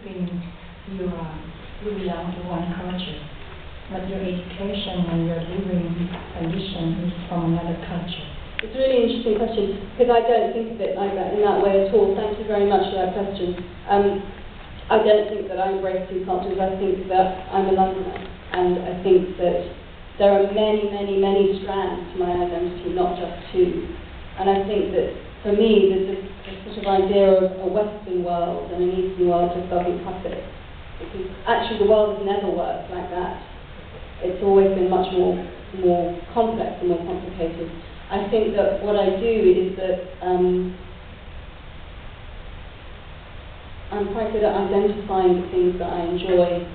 been you belong to one culture, but your education and your living condition is from another culture? It's a really interesting question, because I don't think of it like that, in that way at all. Thank you very much for that question. I don't think that I embrace two cultures. I think that I'm a Londoner, and I think that there are many, many, many strands to my identity, not just two. And I think that, for me, there's this sort of idea of a Western world and an Eastern world just doesn't cut it. Because actually the world has never worked like that. It's always been much more complex and more complicated. I think that what I do is that I'm quite good at identifying the things that I enjoy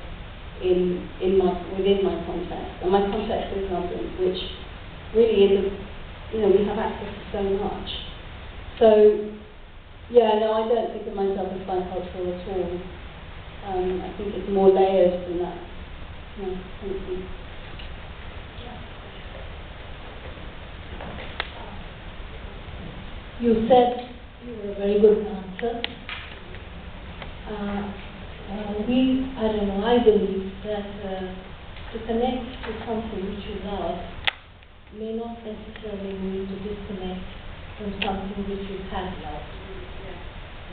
within my context. And my context is London, which really is we have access to so much. So, yeah, no, I don't think of myself as bicultural at all. I think it's more layered than that. Yeah, thank you. You said you were a very good dancer. I believe that to connect to something which you love may not necessarily mean to disconnect from something which you had loved.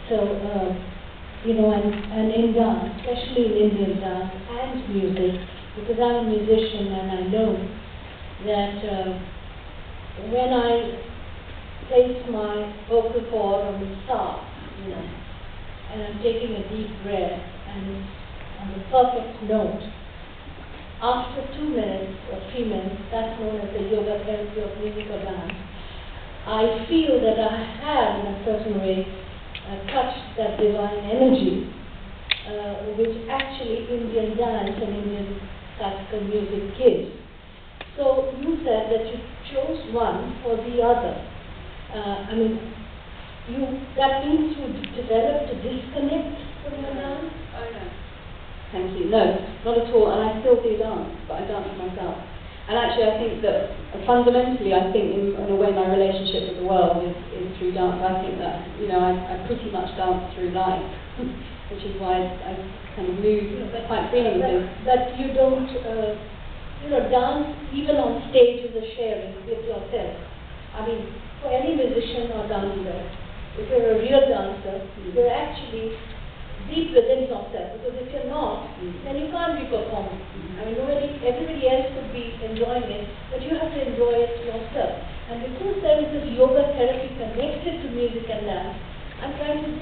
So, and in dance, especially in Indian dance and music, because I'm a musician and I know that when I place my vocal cord on the star, and I'm taking a deep breath and it's on the perfect note, after 2 minutes or 3 minutes, that's known as the yoga therapy of music or dance, I feel that I have, in a certain way, touched that divine energy, which actually Indian dance and Indian classical music gives. So you said that you chose one for the other. That means you developed a disconnect from your dance? Oh, no. Thank you. No, not at all. And I still do dance, but I dance myself. And actually, I think that fundamentally, in a way, my relationship with the world is through dance. I think that, I pretty much dance through life, which is why I kind of move quite freely with it. But you don't, dance even on stage is a sharing with yourself. For any musician or dancer, if you're a real dancer, you're actually deep within yourself, because if you're not, then you can't be performing. Everybody else could be enjoying it, but you have to enjoy it yourself. And because there is this yoga therapy connected to music and dance, I'm trying to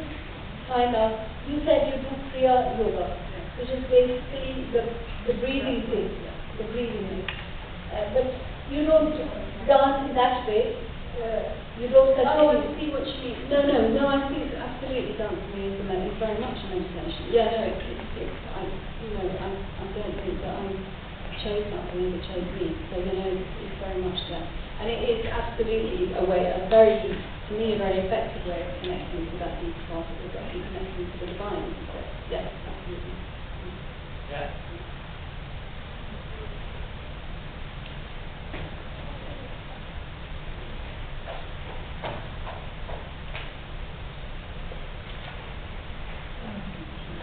find out, you said you do Kriya Yoga, which is basically the breathing thing, but you don't dance in that way. You don't Oh, I see what you mean. No, I think absolutely dancing is very much a meditation. Yeah, no, I don't think that I chose something and it chose me. So, it's very much that. And it is absolutely a very effective way of connecting to that deep part of the brain, connecting to the divine. So, yes, absolutely. Yeah.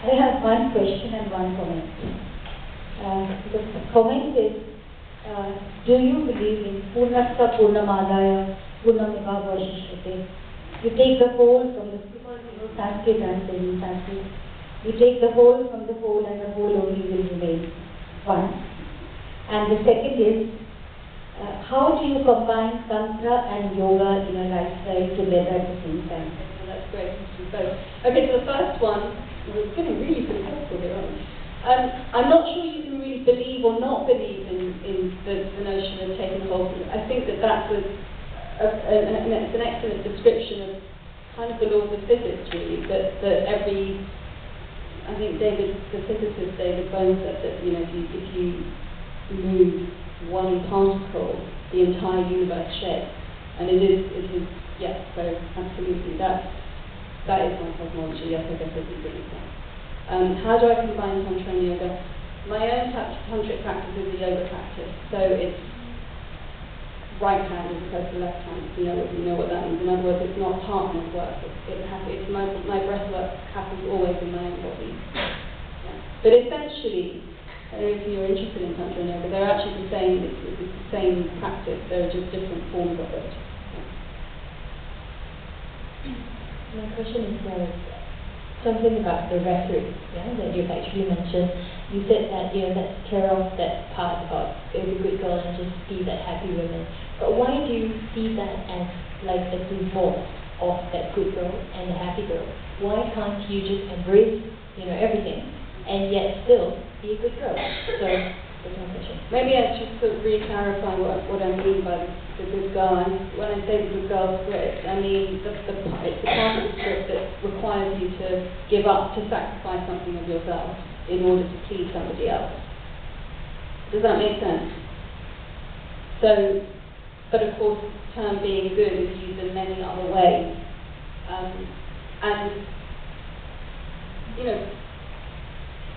I have one question and one comment. The comment is, do you believe in Purnasta Purnamadaya Purnamivavashishyate? You take the whole from the Sanskrit and in Sanskrit. You take the whole from the whole and the whole only will remain one. And the second is, how do you combine Tantra and Yoga in a lifestyle together at the same time? That's great. Okay, so the first one, we're getting really philosophical here, aren't we? I'm not sure you can really believe or not believe in the notion of taking the whole. I think that's an excellent description of kind of the laws of physics, really. That I think the physicist David Bohm said that if you move one particle, the entire universe shakes, and it is yes. So absolutely, that is my cosmology. Yes, I guess I do believe that. How do I combine Tantra and Yoga? My own tantric practice is a yoga practice, so it's right hand as opposed to left hand. You know what that means. In other words, it's not partner's work. It's my breath work happens always in my own body. Yeah. But essentially, I don't know if you're interested in Tantra now, but they're actually the same. It's the same practice. There are just different forms of it. My question is something about the rhetoric, that you've actually mentioned. You said that let's tear off that part about every good girl and just be that happy woman. But why do you see that as like a divorce of that good girl and the happy girl? Why can't you just embrace everything and yet still be a good girl? So that's my question. Maybe I should sort of re-clarify what I mean by the good girl. And when I say the good girl script, I mean it's the part of the script that requires you to give up, to sacrifice something of yourself in order to please somebody else. Does that make sense? So, but of course, the term being good is used in many other ways. And,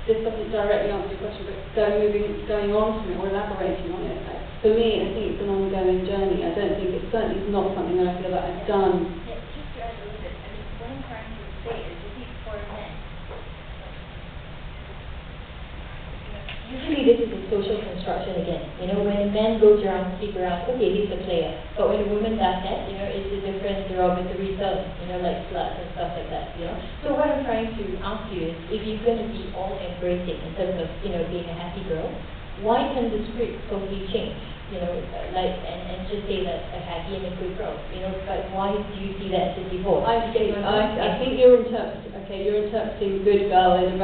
this doesn't directly answer your question, but going on from it or elaborating on it, for me, I think it's an ongoing journey. I don't think it's certainly not something that I feel that I've done. Yeah, just to add a little bit, I mean, what I'm trying to say is, for men, Usually this is a social construction again. When a man goes around, sleep around, okay, he's a player. But when a woman does that, it's a different derogatory term, like slut and stuff like that, So what I'm trying to ask you is, if you're going to be all embracing in terms of, being a happy girl, why can the script totally change? And just say that a happy and a good girl, but why do you see that as a divorce? I think you're interpreting good girl in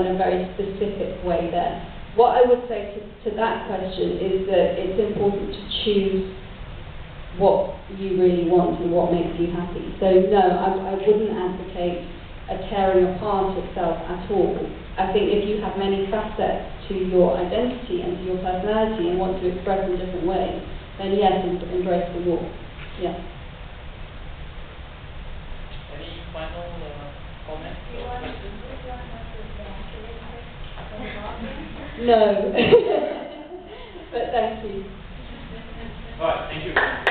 a very specific way there. What I would say to that question is that it's important to choose what you really want and what makes you happy. So no, I wouldn't advocate a tearing apart of self at all. I think if you have many facets to your identity and to your personality and want to express in different ways, then yes, embrace the war. Yeah. Any final comments or questions? No. But thank you. All right, thank you.